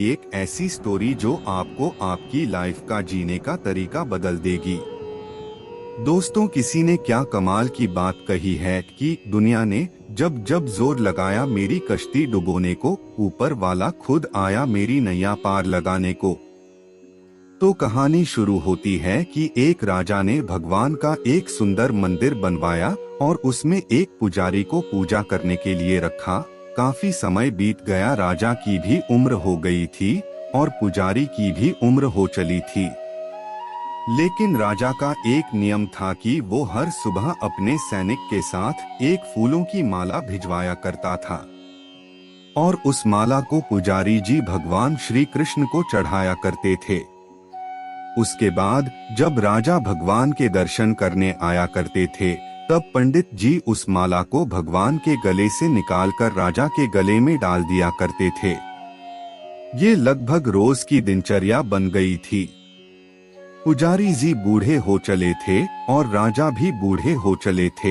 एक ऐसी स्टोरी जो आपको आपकी लाइफ का जीने का तरीका बदल देगी। दोस्तों, किसी ने क्या कमाल की बात कही है कि दुनिया ने जब जब जोर लगाया मेरी कश्ती डुबोने को, ऊपर वाला खुद आया मेरी नैया पार लगाने को। तो कहानी शुरू होती है कि एक राजा ने भगवान का एक सुंदर मंदिर बनवाया और उसमें एक पुजारी को पूजा करने के लिए रखा। काफी समय बीत गया, राजा की भी उम्र हो गई थी और पुजारी की भी उम्र हो चली थी। लेकिन राजा का एक नियम था कि वो हर सुबह अपने सैनिक के साथ एक फूलों की माला भिजवाया करता था और उस माला को पुजारी जी भगवान श्री कृष्ण को चढ़ाया करते थे। उसके बाद जब राजा भगवान के दर्शन करने आया करते थे, तब पंडित जी उस माला को भगवान के गले से निकालकर राजा के गले में डाल दिया करते थे। ये लगभग रोज की दिनचर्या बन गई थी। पुजारी जी बूढ़े हो चले थे और राजा भी बूढ़े हो चले थे।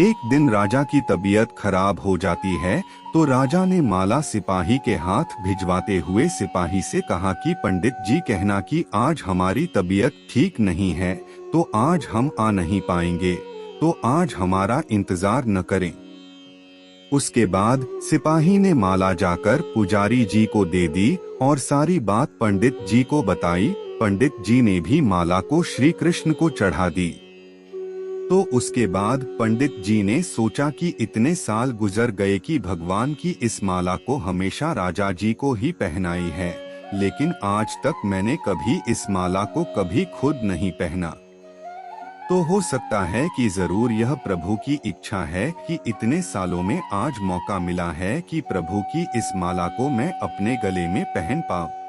एक दिन राजा की तबीयत खराब हो जाती है, तो राजा ने माला सिपाही के हाथ भिजवाते हुए सिपाही से कहा कि पंडित जी कहना कि आज हमारी तबीयत ठीक नहीं है, तो आज हम आ नहीं पाएंगे, तो आज हमारा इंतजार न करें। उसके बाद सिपाही ने माला जाकर पुजारी जी को दे दी और सारी बात पंडित जी को बताई। पंडित जी ने भी माला को श्री कृष्ण को चढ़ा दी। तो उसके बाद पंडित जी ने सोचा कि इतने साल गुजर गए कि भगवान की इस माला को हमेशा राजा जी को ही पहनाई है, लेकिन आज तक मैंने कभी इस माला को कभी खुद नहीं पहना। तो हो सकता है कि जरूर यह प्रभु की इच्छा है कि इतने सालों में आज मौका मिला है कि प्रभु की इस माला को मैं अपने गले में पहन पाऊं।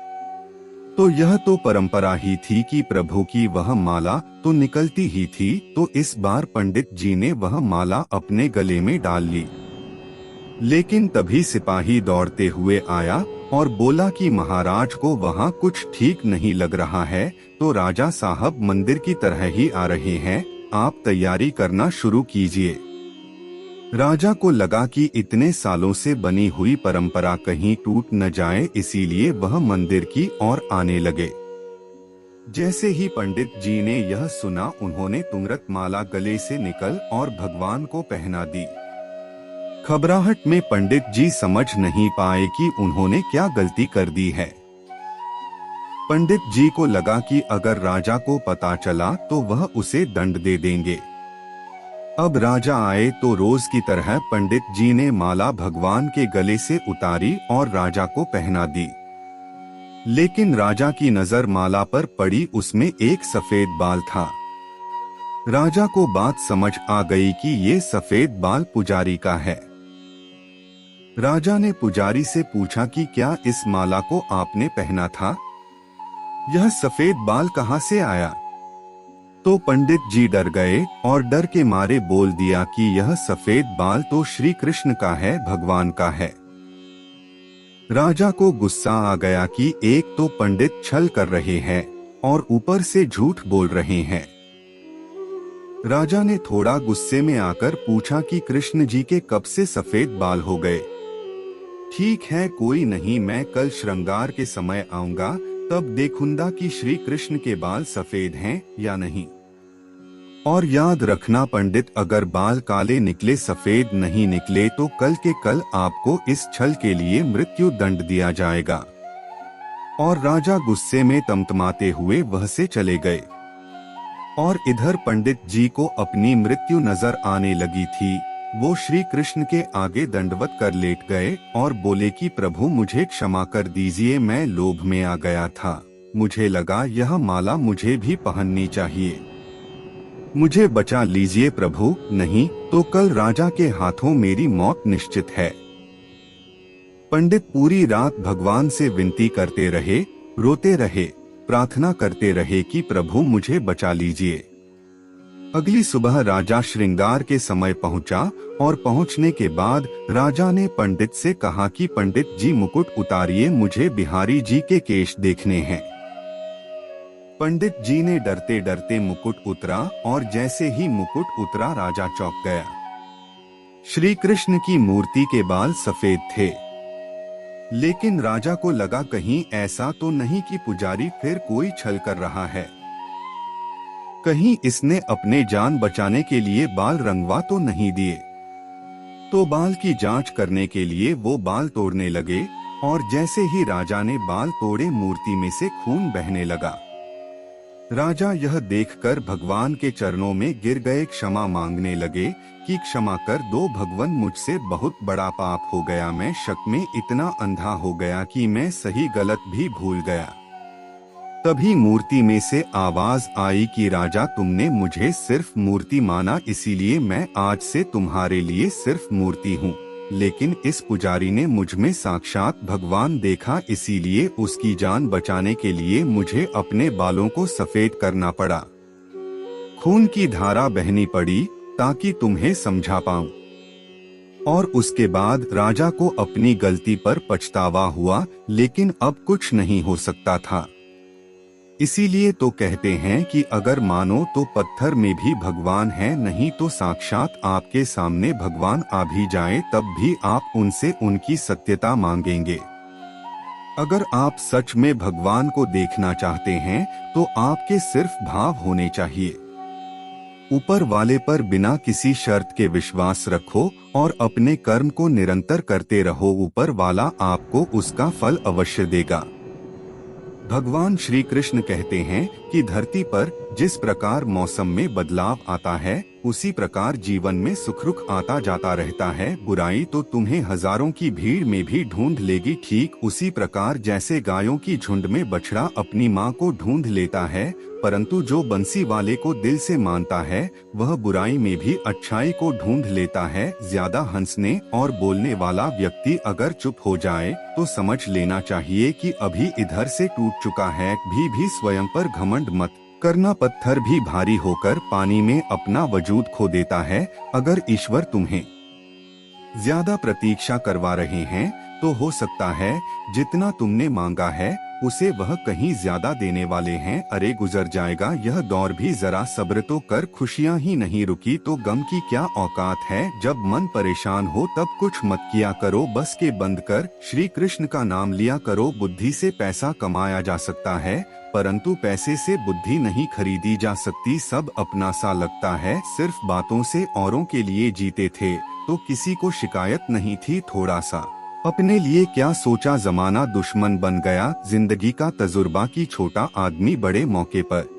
तो यह तो परंपरा ही थी कि प्रभु की वह माला तो निकलती ही थी, तो इस बार पंडित जी ने वह माला अपने गले में डाल ली। लेकिन तभी सिपाही दौड़ते हुए आया और बोला कि महाराज को वहाँ कुछ ठीक नहीं लग रहा है, तो राजा साहब मंदिर की तरह ही आ रहे हैं, आप तैयारी करना शुरू कीजिए। राजा को लगा कि इतने सालों से बनी हुई परंपरा कहीं टूट न जाए, इसीलिए वह मंदिर की ओर आने लगे। जैसे ही पंडित जी ने यह सुना, उन्होंने तुरंत माला गले से निकल और भगवान को पहना दी। घबराहट में पंडित जी समझ नहीं पाए कि उन्होंने क्या गलती कर दी है। पंडित जी को लगा कि अगर राजा को पता चला तो वह उसे दंड दे देंगे। अब राजा आए तो रोज की तरह पंडित जी ने माला भगवान के गले से उतारी और राजा को पहना दी। लेकिन राजा की नजर माला पर पड़ी, उसमें एक सफेद बाल था। राजा को बात समझ आ गई कि ये सफेद बाल पुजारी का है। राजा ने पुजारी से पूछा कि क्या इस माला को आपने पहना था? यह सफेद बाल कहाँ से आया? तो पंडित जी डर गए और डर के मारे बोल दिया कि यह सफेद बाल तो श्री कृष्ण का है, भगवान का है। राजा को गुस्सा आ गया कि एक तो पंडित छल कर रहे हैं और ऊपर से झूठ बोल रहे हैं। राजा ने थोड़ा गुस्से में आकर पूछा कि कृष्ण जी के कब से सफेद बाल हो गए? ठीक है, कोई नहीं, मैं कल श्रृंगार के समय आऊंगा, तब देखूंगा कि श्री कृष्ण के बाल सफेद हैं या नहीं। और याद रखना पंडित, अगर बाल काले निकले, सफेद नहीं निकले, तो कल के कल आपको इस छल के लिए मृत्यु दंड दिया जाएगा। और राजा गुस्से में तमतमाते हुए वह से चले गए। और इधर पंडित जी को अपनी मृत्यु नजर आने लगी थी। वो श्री कृष्ण के आगे दंडवत कर लेट गए और बोले कि प्रभु मुझे क्षमा कर दीजिए, मैं लोभ में आ गया था, मुझे लगा यह माला मुझे भी पहननी चाहिए, मुझे बचा लीजिए प्रभु, नहीं तो कल राजा के हाथों मेरी मौत निश्चित है। पंडित पूरी रात भगवान से विनती करते रहे, रोते रहे, प्रार्थना करते रहे कि प्रभु मुझे बचा लीजिए। अगली सुबह राजा श्रृंगार के समय पहुंचा और पहुंचने के बाद राजा ने पंडित से कहा कि पंडित जी मुकुट उतारिए, मुझे बिहारी जी के केश देखने हैं। पंडित जी ने डरते डरते मुकुट उतरा और जैसे ही मुकुट उतरा राजा चौंक गया। श्री कृष्ण की मूर्ति के बाल सफेद थे, लेकिन राजा को लगा कहीं ऐसा तो नहीं कि पुजारी फिर कोई छल कर रहा है, कहीं इसने अपने जान बचाने के लिए बाल रंगवा तो नहीं दिए। तो बाल की जांच करने के लिए वो बाल तोड़ने लगे और जैसे ही राजा ने बाल तोड़े मूर्ति में से खून बहने लगा। राजा यह देखकर भगवान के चरणों में गिर गए, क्षमा मांगने लगे कि क्षमा कर दो भगवान, मुझसे बहुत बड़ा पाप हो गया, मैं शक में इतना अंधा हो गया कि मैं सही गलत भी भूल गया। तभी मूर्ति में से आवाज आई कि राजा तुमने मुझे सिर्फ मूर्ति माना, इसीलिए मैं आज से तुम्हारे लिए सिर्फ मूर्ति हूँ। लेकिन इस पुजारी ने मुझ में साक्षात भगवान देखा, इसीलिए उसकी जान बचाने के लिए मुझे अपने बालों को सफेद करना पड़ा, खून की धारा बहनी पड़ी ताकि तुम्हें समझा पाऊं। और उसके बाद राजा को अपनी गलती पर पछतावा हुआ, लेकिन अब कुछ नहीं हो सकता था। इसीलिए तो कहते हैं कि अगर मानो तो पत्थर में भी भगवान है, नहीं तो साक्षात आपके सामने भगवान आ भी जाए तब भी आप उनसे उनकी सत्यता मांगेंगे। अगर आप सच में भगवान को देखना चाहते हैं तो आपके सिर्फ भाव होने चाहिए। ऊपर वाले पर बिना किसी शर्त के विश्वास रखो और अपने कर्म को निरंतर करते रहो, ऊपर वाला आपको उसका फल अवश्य देगा। भगवान श्री कृष्ण कहते हैं कि धरती पर जिस प्रकार मौसम में बदलाव आता है, उसी प्रकार जीवन में सुख रुख आता जाता रहता है। बुराई तो तुम्हें हजारों की भीड़ में भी ढूंढ लेगी, ठीक उसी प्रकार जैसे गायों की झुंड में बछड़ा अपनी माँ को ढूंढ लेता है, परंतु जो बंसी वाले को दिल से मानता है वह बुराई में भी अच्छाई को ढूंढ लेता है। ज्यादा हंसने और बोलने वाला व्यक्ति अगर चुप हो जाए तो समझ लेना चाहिए कि अभी इधर से टूट चुका है। भी स्वयं पर घमंड मत करना, पत्थर भी भारी होकर पानी में अपना वजूद खो देता है। अगर ईश्वर तुम्हें ज्यादा प्रतीक्षा करवा रहे हैं तो हो सकता है जितना तुमने मांगा है उसे वह कहीं ज्यादा देने वाले हैं। अरे गुजर जाएगा यह दौर भी, जरा सब्र तो कर, खुशियाँ ही नहीं रुकी तो गम की क्या औकात है। जब मन परेशान हो तब कुछ मत किया करो, बस के बंद कर श्री कृष्ण का नाम लिया करो। बुद्धि से पैसा कमाया जा सकता है परंतु पैसे से बुद्धि नहीं खरीदी जा सकती। सब अपना सा लगता है, सिर्फ बातों से औरों के लिए जीते थे तो किसी को शिकायत नहीं थी। थोड़ा सा अपने लिए क्या सोचा, जमाना दुश्मन बन गया। जिंदगी का तजुर्बा की छोटा आदमी बड़े मौके पर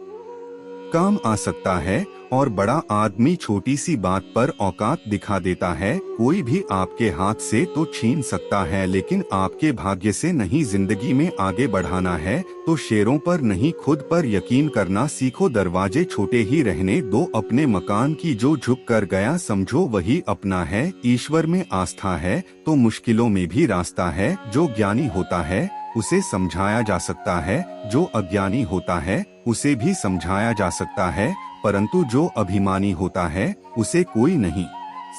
काम आ सकता है और बड़ा आदमी छोटी सी बात पर औकात दिखा देता है। कोई भी आपके हाथ से तो छीन सकता है लेकिन आपके भाग्य से नहीं। जिंदगी में आगे बढ़ाना है तो शेरों पर नहीं खुद पर यकीन करना सीखो। दरवाजे छोटे ही रहने दो अपने मकान की, जो झुक कर गया समझो वही अपना है। ईश्वर में आस्था है तो मुश्किलों में भी रास्ता है। जो ज्ञानी होता है उसे समझाया जा सकता है, जो अज्ञानी होता है उसे भी समझाया जा सकता है, परंतु जो अभिमानी होता है उसे कोई नहीं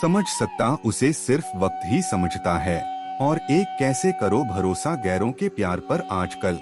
समझ सकता, उसे सिर्फ वक्त ही समझता है। और एक कैसे करो भरोसा गैरों के प्यार पर, आजकल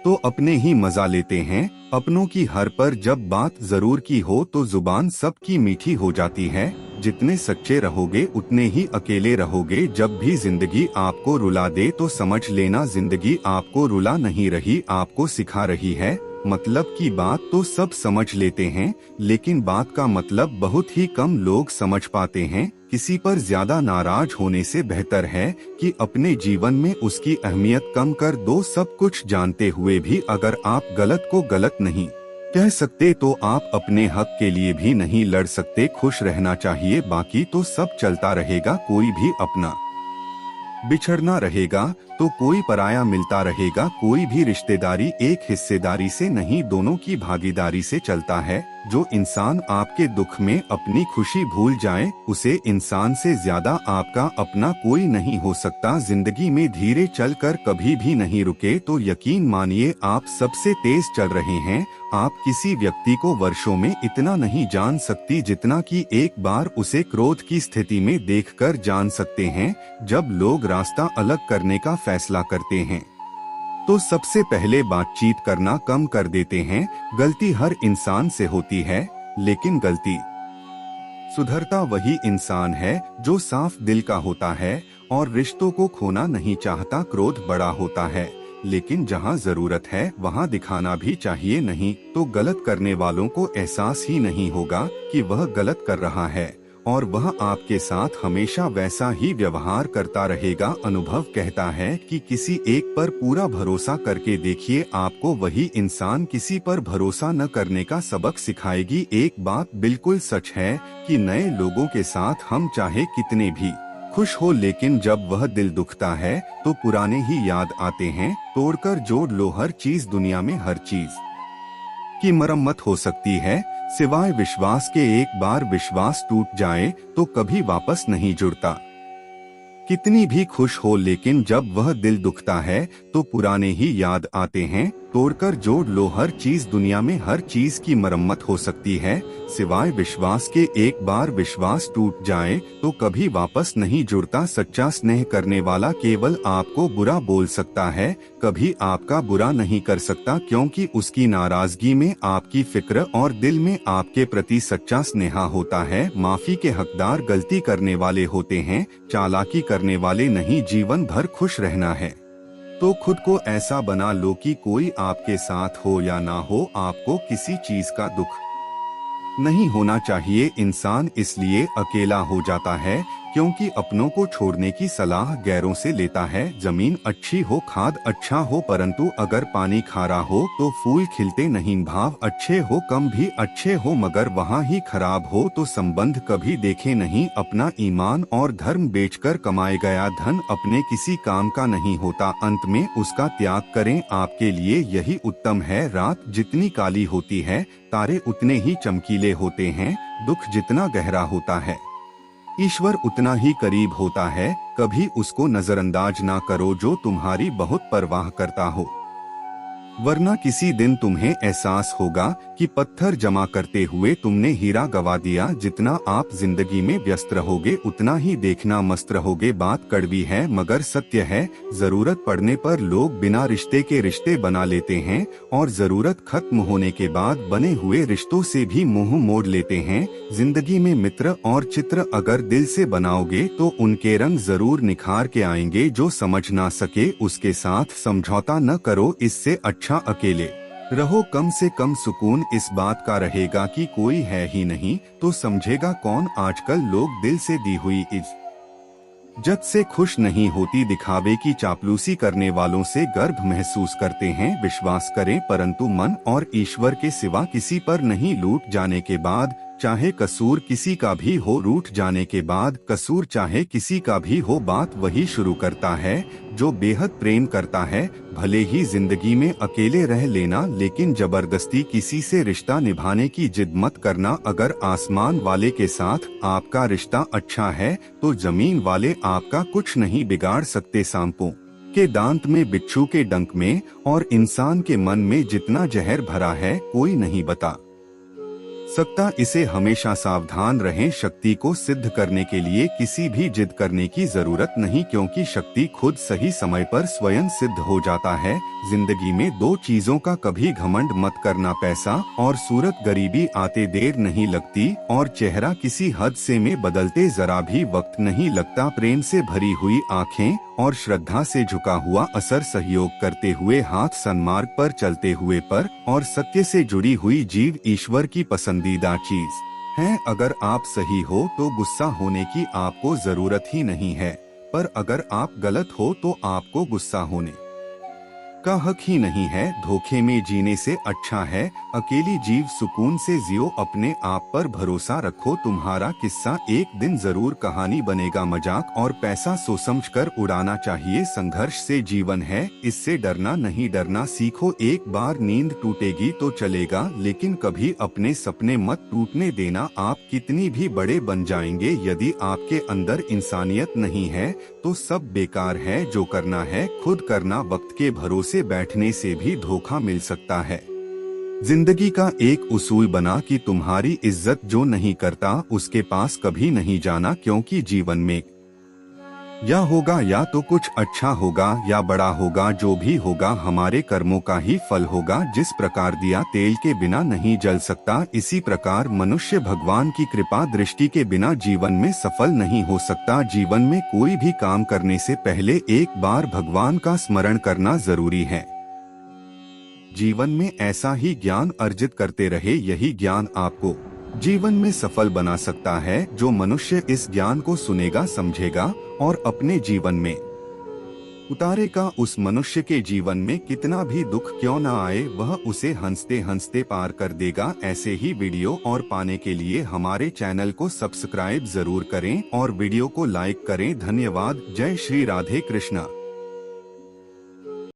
तो अपने ही मजा लेते हैं अपनों की हर पर। जब बात जरूर की हो तो जुबान सबकी मीठी हो जाती है। जितने सच्चे रहोगे उतने ही अकेले रहोगे। जब भी जिंदगी आपको रुला दे तो समझ लेना जिंदगी आपको रुला नहीं रही, आपको सिखा रही है। मतलब की बात तो सब समझ लेते हैं लेकिन बात का मतलब बहुत ही कम लोग समझ पाते हैं। किसी पर ज्यादा नाराज होने से बेहतर है कि अपने जीवन में उसकी अहमियत कम कर दो। सब कुछ जानते हुए भी अगर आप गलत को गलत नहीं कह सकते तो आप अपने हक के लिए भी नहीं लड़ सकते। खुश रहना चाहिए, बाकी तो सब चलता रहेगा। कोई भी अपना बिछड़ना रहेगा तो कोई पराया मिलता रहेगा। कोई भी रिश्तेदारी एक हिस्सेदारी से नहीं, दोनों की भागीदारी से चलता है। जो इंसान आपके दुख में अपनी खुशी भूल जाए उसे इंसान से ज्यादा आपका अपना कोई नहीं हो सकता। जिंदगी में धीरे चलकर कभी भी नहीं रुके तो यकीन मानिए आप सबसे तेज चल रहे हैं। आप किसी व्यक्ति को वर्षों में इतना नहीं जान सकती जितना कि एक बार उसे क्रोध की स्थिति में देखकर जान सकते हैं। जब लोग रास्ता अलग करने का फैसला करते हैं तो सबसे पहले बातचीत करना कम कर देते हैं। गलती हर इंसान से होती है लेकिन गलती सुधरता वही इंसान है जो साफ दिल का होता है और रिश्तों को खोना नहीं चाहता। क्रोध बड़ा होता है, लेकिन जहाँ जरूरत है वहाँ दिखाना भी चाहिए, नहीं तो गलत करने वालों को एहसास ही नहीं होगा कि वह गलत कर रहा है और वह आपके साथ हमेशा वैसा ही व्यवहार करता रहेगा। अनुभव कहता है कि किसी एक पर पूरा भरोसा करके देखिए, आपको वही इंसान किसी पर भरोसा न करने का सबक सिखाएगी। एक बात बिल्कुल सच है कि नए लोगों के साथ हम चाहे कितने भी खुश हो, लेकिन जब वह दिल दुखता है तो पुराने ही याद आते हैं। तोड़कर जोड़ लो, हर चीज दुनिया में हर चीज की मरम्मत हो सकती है, सिवाय विश्वास के। एक बार विश्वास टूट जाए तो कभी वापस नहीं जुड़ता। कितनी भी खुश हो, लेकिन जब वह दिल दुखता है तो पुराने ही याद आते हैं। तोड़कर जोड़ लो, हर चीज दुनिया में हर चीज की मरम्मत हो सकती है, सिवाय विश्वास के। एक बार विश्वास टूट जाए तो कभी वापस नहीं जुड़ता। सच्चा स्नेह करने वाला केवल आपको बुरा बोल सकता है, कभी आपका बुरा नहीं कर सकता, क्योंकि उसकी नाराजगी में आपकी फिक्र और दिल में आपके प्रति सच्चा स्नेह होता है। माफी के हकदार गलती करने वाले होते हैं, चालाकी करने वाले नहीं। जीवन भर खुश रहना है तो खुद को ऐसा बना लो कि कोई आपके साथ हो या ना हो, आपको किसी चीज का दुख नहीं होना चाहिए। इंसान इसलिए अकेला हो जाता है क्योंकि अपनों को छोड़ने की सलाह गैरों से लेता है। जमीन अच्छी हो, खाद अच्छा हो, परंतु अगर पानी खारा हो तो फूल खिलते नहीं। भाव अच्छे हो, कम भी अच्छे हो, मगर वहाँ ही खराब हो तो संबंध कभी देखे नहीं। अपना ईमान और धर्म बेचकर कमाए गया धन अपने किसी काम का नहीं होता, अंत में उसका त्याग करें, आपके लिए यही उत्तम है। रात जितनी काली होती है तारे उतने ही चमकीले होते हैं, दुख जितना गहरा होता है ईश्वर उतना ही करीब होता है। कभी उसको नजरअंदाज ना करो जो तुम्हारी बहुत परवाह करता हो, वरना किसी दिन तुम्हें एहसास होगा कि पत्थर जमा करते हुए तुमने हीरा गवा दिया। जितना आप जिंदगी में व्यस्त रहोगे उतना ही देखना मस्त रहोगे। बात कड़वी है मगर सत्य है, जरूरत पड़ने पर लोग बिना रिश्ते के रिश्ते बना लेते हैं और जरूरत खत्म होने के बाद बने हुए रिश्तों से भी मुंह मोड़ लेते हैं। जिंदगी में मित्र और चित्र अगर दिल से बनाओगे तो उनके रंग जरूर निखार के आएंगे। जो समझ ना सके उसके साथ समझौता न करो, इससे अच्छा अकेले रहो। कम से कम सुकून इस बात का रहेगा कि कोई है ही नहीं तो समझेगा कौन। आजकल लोग दिल से दी हुई इज्जत से खुश नहीं होती, दिखावे की चापलूसी करने वालों से गर्व महसूस करते हैं। विश्वास करें परंतु मन और ईश्वर के सिवा किसी पर नहीं। लूट जाने के बाद चाहे कसूर किसी का भी हो, रूठ जाने के बाद कसूर चाहे किसी का भी हो, बात वही शुरू करता है जो बेहद प्रेम करता है। भले ही जिंदगी में अकेले रह लेना, लेकिन जबरदस्ती किसी से रिश्ता निभाने की जिद मत करना। अगर आसमान वाले के साथ आपका रिश्ता अच्छा है तो जमीन वाले आपका कुछ नहीं बिगाड़ सकते। सांपों के दांत में, बिच्छू के डंक में और इंसान के मन में जितना जहर भरा है कोई नहीं बता सकता। इसे हमेशा सावधान रहें। शक्ति को सिद्ध करने के लिए किसी भी जिद करने की जरूरत नहीं, क्योंकि शक्ति खुद सही समय पर स्वयं सिद्ध हो जाता है। जिंदगी में दो चीजों का कभी घमंड मत करना, पैसा और सूरत। गरीबी आते देर नहीं लगती और चेहरा किसी हद से में बदलते जरा भी वक्त नहीं लगता। प्रेम से भरी हुई आँखें और श्रद्धा से झुका हुआ असर, सहयोग करते हुए हाथ, सन्मार्ग पर चलते हुए पर और सत्य से जुड़ी हुई जीव ईश्वर की पसंदीदा चीज है। अगर आप सही हो तो गुस्सा होने की आपको जरूरत ही नहीं है, पर अगर आप गलत हो तो आपको गुस्सा होने का हक ही नहीं है। धोखे में जीने से अच्छा है अकेली जीव सुकून से जियो। अपने आप पर भरोसा रखो, तुम्हारा किस्सा एक दिन जरूर कहानी बनेगा। मजाक और पैसा सोच समझ कर उड़ाना चाहिए। संघर्ष से जीवन है, इससे डरना नहीं। डरना सीखो। एक बार नींद टूटेगी तो चलेगा, लेकिन कभी अपने सपने मत टूटने देना। आप कितनी भी बड़े बन जाएंगे, यदि आपके अंदर इंसानियत नहीं है तो सब बेकार है। जो करना है खुद करना। वक्त के भरोसे से बैठने से भी धोखा मिल सकता है। जिंदगी का एक उसूल बना कि तुम्हारी इज्जत जो नहीं करता उसके पास कभी नहीं जाना, क्योंकि जीवन में या होगा, या तो कुछ अच्छा होगा या बड़ा होगा, जो भी होगा हमारे कर्मों का ही फल होगा। जिस प्रकार दिया तेल के बिना नहीं जल सकता, इसी प्रकार मनुष्य भगवान की कृपा दृष्टि के बिना जीवन में सफल नहीं हो सकता। जीवन में कोई भी काम करने से पहले एक बार भगवान का स्मरण करना जरूरी है। जीवन में ऐसा ही ज्ञान अर्जित करते रहे, यही ज्ञान आपको जीवन में सफल बना सकता है। जो मनुष्य इस ज्ञान को सुनेगा, समझेगा और अपने जीवन में उतारेगा, उस मनुष्य के जीवन में कितना भी दुख क्यों न आए, वह उसे हंसते हंसते पार कर देगा। ऐसे ही वीडियो और पाने के लिए हमारे चैनल को सब्सक्राइब जरूर करें और वीडियो को लाइक करें। धन्यवाद। जय श्री राधे कृष्णा।